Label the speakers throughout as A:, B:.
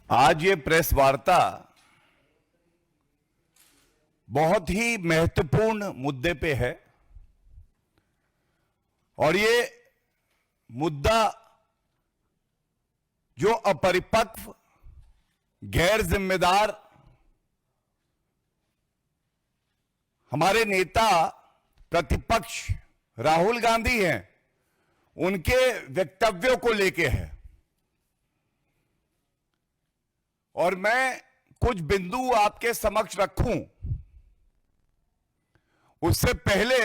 A: आज ये प्रेस वार्ता बहुत ही महत्वपूर्ण मुद्दे पे है और ये मुद्दा जो अपरिपक्व, गैर जिम्मेदार हमारे नेता प्रतिपक्ष राहुल गांधी हैं, उनके वक्तव्यों को लेके है। और मैं कुछ बिंदु आपके समक्ष रखूं, उससे पहले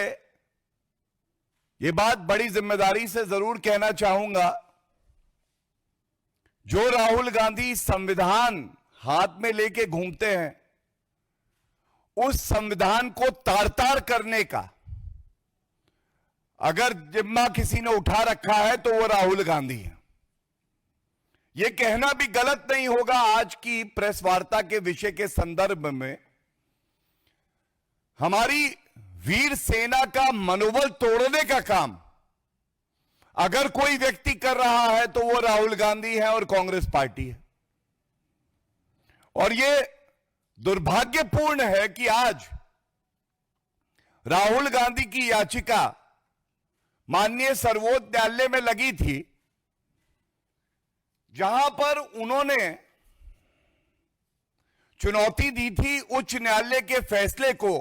A: ये बात बड़ी जिम्मेदारी से जरूर कहना चाहूंगा, जो राहुल गांधी संविधान हाथ में लेके घूमते हैं, उस संविधान को तार-तार करने का अगर जिम्मा किसी ने उठा रखा है तो वो राहुल गांधी है। यह कहना भी गलत नहीं होगा आज की प्रेस वार्ता के विषय के संदर्भ में। हमारी वीर सेना का मनोबल तोड़ने का काम अगर कोई व्यक्ति कर रहा है तो वो राहुल गांधी है और कांग्रेस पार्टी है। और ये दुर्भाग्यपूर्ण है कि आज राहुल गांधी की याचिका माननीय सर्वोच्च न्यायालय में लगी थी, जहां पर उन्होंने चुनौती दी थी उच्च न्यायालय के फैसले को।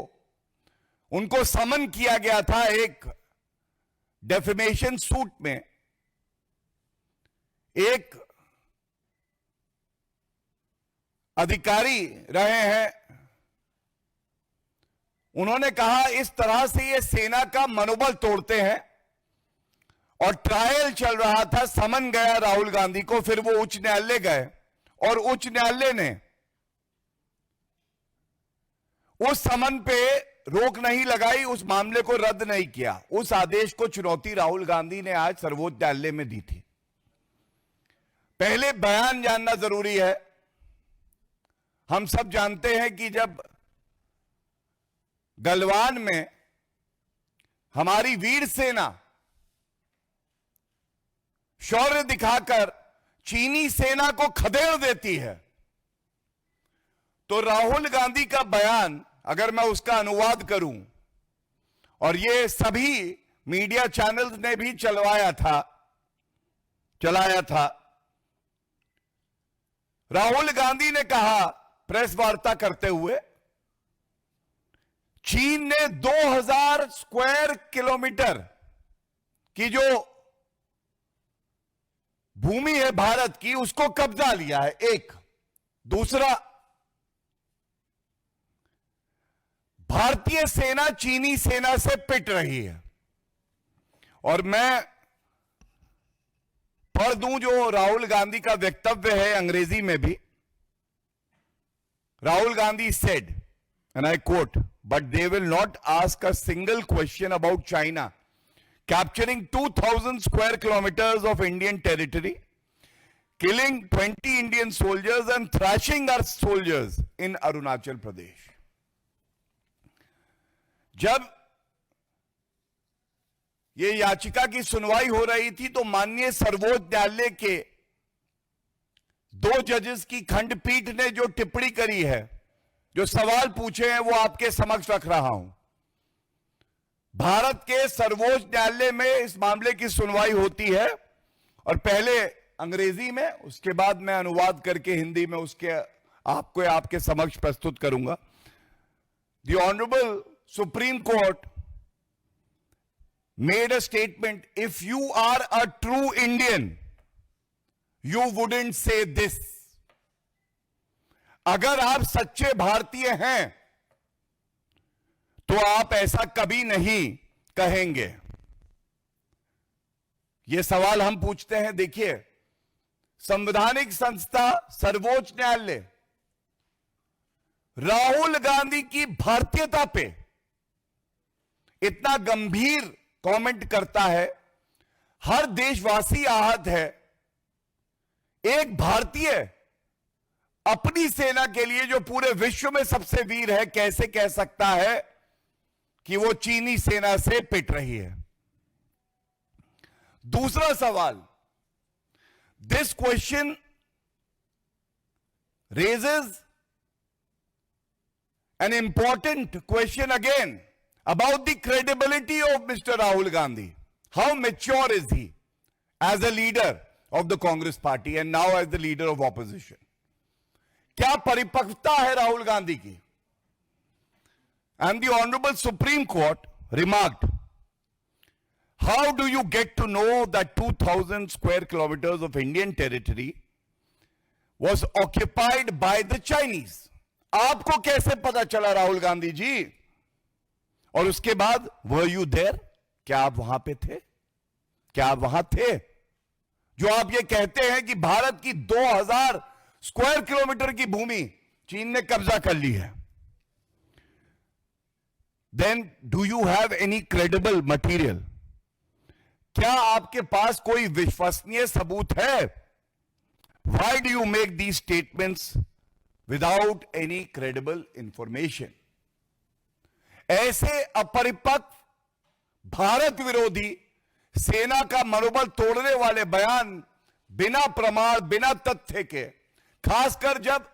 A: उनको समन किया गया था एक डेफेमेशन सूट में। एक अधिकारी रहे हैं, उन्होंने कहा इस तरह से ये सेना का मनोबल तोड़ते हैं, और ट्रायल चल रहा था, समन गया राहुल गांधी को। फिर वो उच्च न्यायालय गए और उच्च न्यायालय ने उस समन पे रोक नहीं लगाई, उस मामले को रद्द नहीं किया। उस आदेश को चुनौती राहुल गांधी ने आज सर्वोच्च न्यायालय में दी थी। पहले बयान जानना जरूरी है। हम सब जानते हैं कि जब गलवान में हमारी वीर सेना शौर्य दिखाकर चीनी सेना को खदेड़ देती है, तो राहुल गांधी का बयान अगर मैं उसका अनुवाद करूं, और ये सभी मीडिया चैनल्स ने भी चलाया था, राहुल गांधी ने कहा प्रेस वार्ता करते हुए, चीन ने 2000 स्क्वायर किलोमीटर की जो भूमि है भारत की, उसको कब्जा लिया है। एक दूसरा, भारतीय सेना चीनी सेना से पिट रही है। और मैं पढ़ दूं जो राहुल गांधी का वक्तव्य है अंग्रेजी में भी। Rahul Gandhi said, and I quote, but they will not ask a single question about China capturing 2000 square kilometers of Indian territory, killing 20 Indian soldiers and thrashing our soldiers in Arunachal Pradesh. जब ये याचिका की सुनवाई हो रही थी तो माननीय सर्वोच्च न्यायालय के 2 जजेस की खंडपीठ ने जो टिप्पणी करी है, जो सवाल पूछे हैं, वो आपके समक्ष रख रहा हूं। भारत के सर्वोच्च न्यायालय में इस मामले की सुनवाई होती है, और पहले अंग्रेजी में, उसके बाद मैं अनुवाद करके हिंदी में उसके आपको आपके समक्ष प्रस्तुत करूंगा। The honourable supreme court made a statement, if you are a true Indian, you wouldn't say this. अगर आप सच्चे भारतीय हैं तो आप ऐसा कभी नहीं कहेंगे। यह सवाल हम पूछते हैं। देखिए, संवैधानिक संस्था सर्वोच्च न्यायालय राहुल गांधी की भारतीयता पे इतना गंभीर कमेंट करता है। हर देशवासी आहत है। एक भारतीय अपनी सेना के लिए, जो पूरे विश्व में सबसे वीर है, कैसे कह सकता है कि वो चीनी सेना से पिट रही है? दूसरा सवाल, this question raises an important question again about the credibility of Mr. Rahul Gandhi. How mature is he as a leader of the Congress party and now as the leader of opposition? क्या परिपक्वता है राहुल गांधी की? And the Honorable Supreme Court remarked, how do you get to know that 2,000 square kilometers of Indian territory was occupied by the Chinese? आपको कैसे पता चला राहुल गांधी जी? और उसके बाद were you there? क्या आप वहां पे थे? क्या आप वहां थे? जो आप ये कहते हैं कि भारत की 2000 स्क्वायर किलोमीटर की भूमि चीन ने कब्जा कर ली है. Then do you have any credible material? क्या आपके पास कोई विश्वसनीय सबूत है? Why do you make these statements without any credible information? ऐसे अपरिपक्व भारत विरोधी सेना का मनोबल तोड़ने वाले बयान बिना प्रमाण बिना तथ्य के, खासकर जब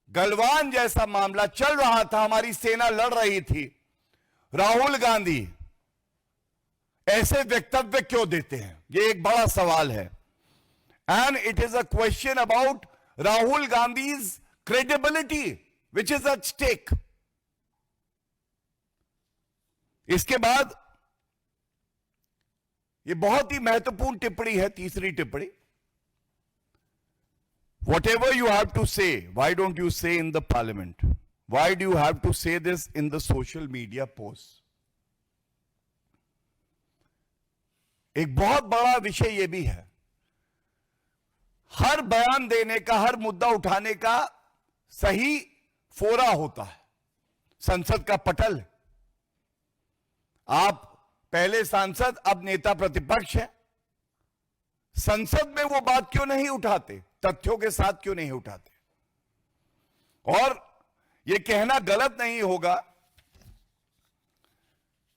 A: गलवान जैसा मामला चल रहा था, हमारी सेना लड़ रही थी, राहुल गांधी ऐसे वक्तव्य क्यों देते हैं? यह एक बड़ा सवाल है. And it is a question about Rahul Gandhi's credibility which is at stake. इसके बाद यह बहुत ही महत्वपूर्ण टिप्पणी है, तीसरी टिप्पणी. Whatever you have to say, why don't you say in the parliament? Why do you have to say this in the social media posts? एक बहुत बड़ा विषय यह भी है, हर बयान देने का, हर मुद्दा उठाने का सही फोरा होता है. संसद का पटल. आप पहले सांसद, अब नेता प्रतिपक्ष है. संसद में वो बात क्यों नहीं उठाते? तथ्यों के साथ क्यों नहीं उठाते? और यह कहना गलत नहीं होगा,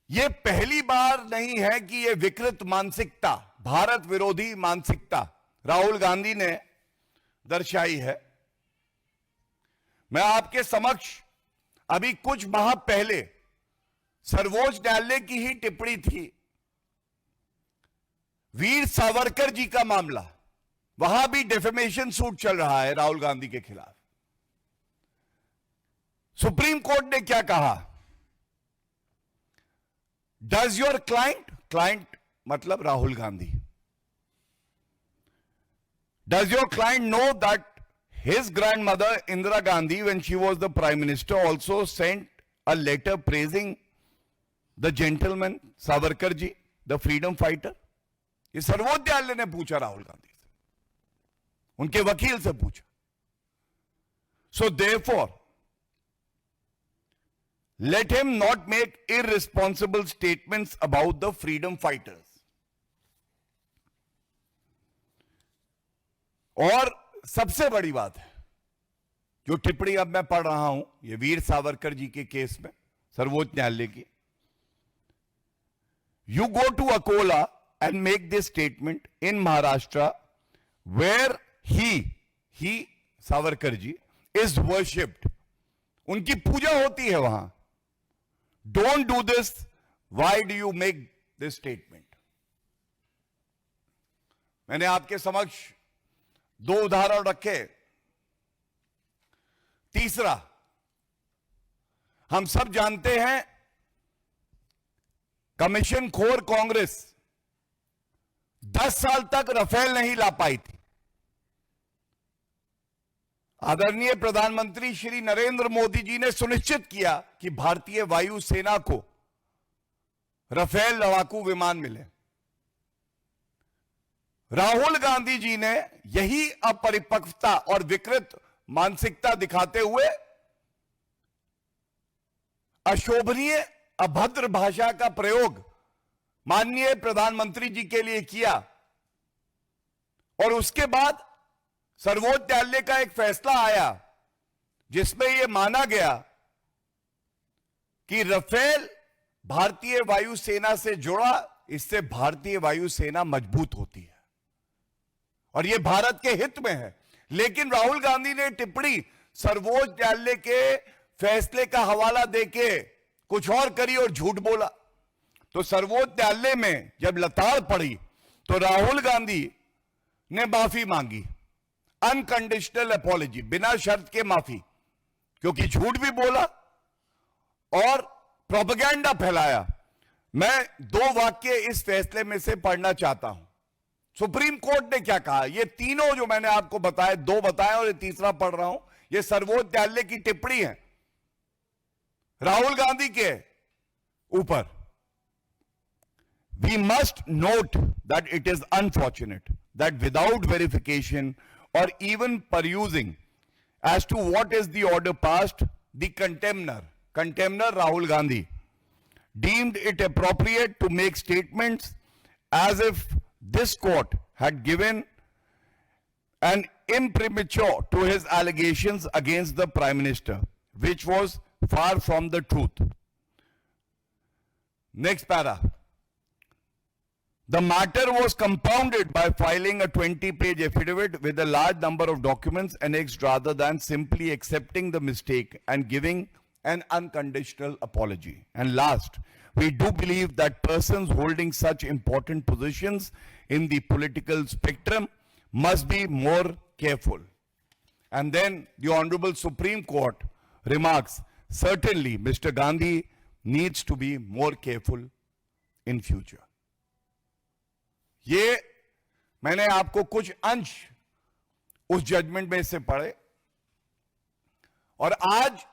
A: यह पहली बार नहीं है कि यह विकृत मानसिकता, भारत विरोधी मानसिकता राहुल गांधी ने दर्शाई है. मैं आपके समक्ष अभी कुछ माह पहले सर्वोच्च न्यायालय की ही टिप्पणी थी, वीर सावरकर जी का मामला. वहां भी डेफेमेशन सूट चल रहा है राहुल गांधी के खिलाफ. सुप्रीम कोर्ट ने क्या कहा? डज योर क्लाइंट मतलब Rahul Gandhi, does your client know that his grandmother Indira Gandhi, when she was the prime minister, also sent a letter praising the gentleman Savarkar ji, the freedom fighter? ये सर्वोच्च न्यायालय ने पूछा राहुल गांधी से, उनके वकील से पूछा. So therefore, let him not make irresponsible statements about the freedom fighters. और सबसे बड़ी बात है, जो टिप्पणी अब मैं पढ़ रहा हूं, ये वीर सावरकर जी के केस में सर्वोच्च न्यायालय की. You go to Akola and make this statement in Maharashtra where he Savarkar ji is worshipped. उनकी पूजा होती है वहां. Don't do this. Why do you make this statement? मैंने आपके समक्ष दो उदाहरण रखे. तीसरा, हम सब जानते हैं कमीशन खोर कांग्रेस 10 साल तक राफेल नहीं ला पाई थी. आदरणीय प्रधानमंत्री श्री नरेंद्र मोदी जी ने सुनिश्चित किया कि भारतीय वायु सेना को राफेल लड़ाकू विमान मिले. राहुल गांधी जी ने यही अपरिपक्वता और विकृत मानसिकता दिखाते हुए अशोभनीय अभद्र भाषा का प्रयोग माननीय प्रधानमंत्री जी के लिए किया. और उसके बाद सर्वोच्च न्यायालय का एक फैसला आया जिसमें यह माना गया कि राफेल भारतीय वायुसेना से जुड़ा, इससे भारतीय वायुसेना मजबूत होती है और यह भारत के हित में है. लेकिन राहुल गांधी ने टिप्पणी सर्वोच्च न्यायालय के फैसले का हवाला देके कुछ और करी और झूठ बोला। तो सर्वोच्च न्यायालय में जब लताड़ पड़ी तो राहुल गांधी ने माफी मांगी, अनकंडीशनल अपॉलॉजी, बिना शर्त के माफी, क्योंकि झूठ भी बोला और प्रोपेगेंडा फैलाया। मैं 2 वाक्य इस फैसले में से पढ़ना चाहता हूं। सुप्रीम कोर्ट ने क्या कहा, ये तीनों जो मैंने आपको बताए, 2 बताए और ये तीसरा पढ़ रहा हूं, ये सर्वोच्च न्यायालय की टिप्पणी है राहुल गांधी के ऊपर। We must note that it is unfortunate that without verification or even perusing as to what is the order passed, the contemner Rahul Gandhi deemed it appropriate to make statements as if this court had given an imprimatur to his allegations against the Prime Minister, which was far from the truth. Next para. The matter was compounded by filing a 20-page affidavit with a large number of documents annexed rather than simply accepting the mistake and giving an unconditional apology. And last, we do believe that persons holding such important positions in the political spectrum must be more careful. And then the Honorable Supreme Court remarks, certainly Mr. Gandhi needs to be more careful in future. ये मैंने आपको कुछ अंश उस judgement में से पढ़े, और आज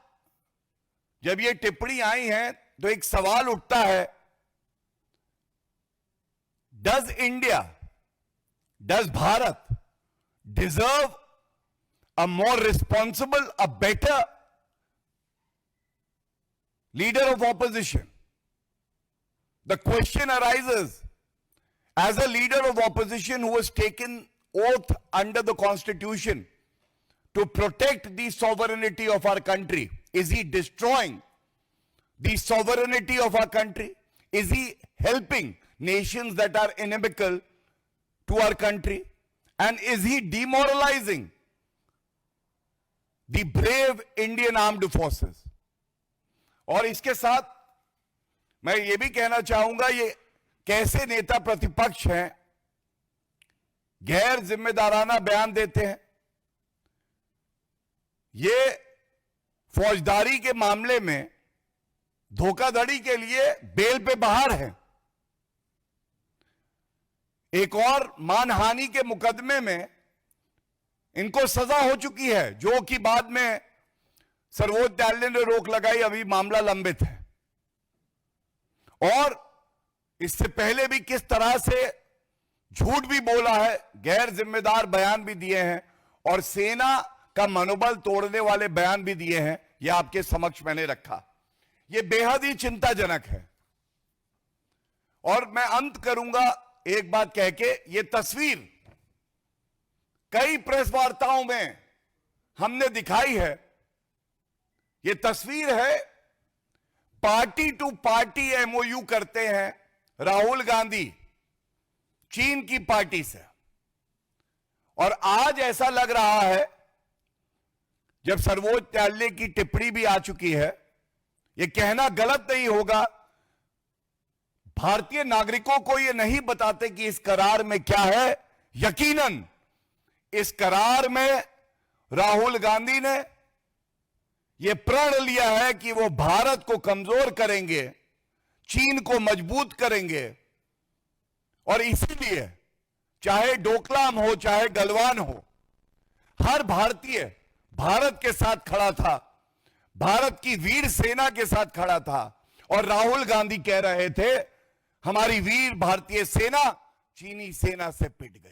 A: जब ये टिप्पणी आई है तो एक सवाल उठता है, does India, does Bharat deserve a more responsible, a better leader of opposition? The question arises, as a leader of opposition who has taken oath under the Constitution to protect the sovereignty of our country, is he destroying the sovereignty of our country? Is he helping nations that are inimical to our country? And is he demoralizing the brave Indian armed forces? और इसके साथ मैं ये भी कहना चाहूंगा, ये कैसे नेता प्रतिपक्ष हैं, गैर जिम्मेदाराना बयान देते हैं। ये फौजदारी के मामले में धोखाधड़ी के लिए बेल पे बाहर है। एक और मानहानि के मुकदमे में इनको सजा हो चुकी है, जो कि बाद में सर्वोच्च न्यायालय ने रोक लगाई, अभी मामला लंबित है। और इससे पहले भी किस तरह से झूठ भी बोला है, गैर जिम्मेदार बयान भी दिए हैं और सेना का मनोबल तोड़ने वाले बयान भी दिए हैं, यह आपके समक्ष मैंने रखा। यह बेहद ही चिंताजनक है। और मैं अंत करूंगा एक बात कह के, यह तस्वीर कई प्रेस वार्ताओं में हमने दिखाई है। यह तस्वीर है, पार्टी टू पार्टी एमओयू करते हैं राहुल गांधी चीन की पार्टी से, और आज ऐसा लग रहा है, जब सर्वोच्च न्यायालय की टिप्पणी भी आ चुकी है, यह कहना गलत नहीं होगा, भारतीय नागरिकों को यह नहीं बताते कि इस करार में क्या है। यकीनन इस करार में राहुल गांधी ने यह प्रण लिया है कि वो भारत को कमजोर करेंगे, चीन को मजबूत करेंगे, और इसीलिए चाहे डोकलाम हो चाहे गलवान हो, हर भारतीय भारत के साथ खड़ा था, भारत की वीर सेना के साथ खड़ा था। और राहुल गांधी कह रहे थे, हमारी वीर भारतीय सेना चीनी सेना से पिट गई।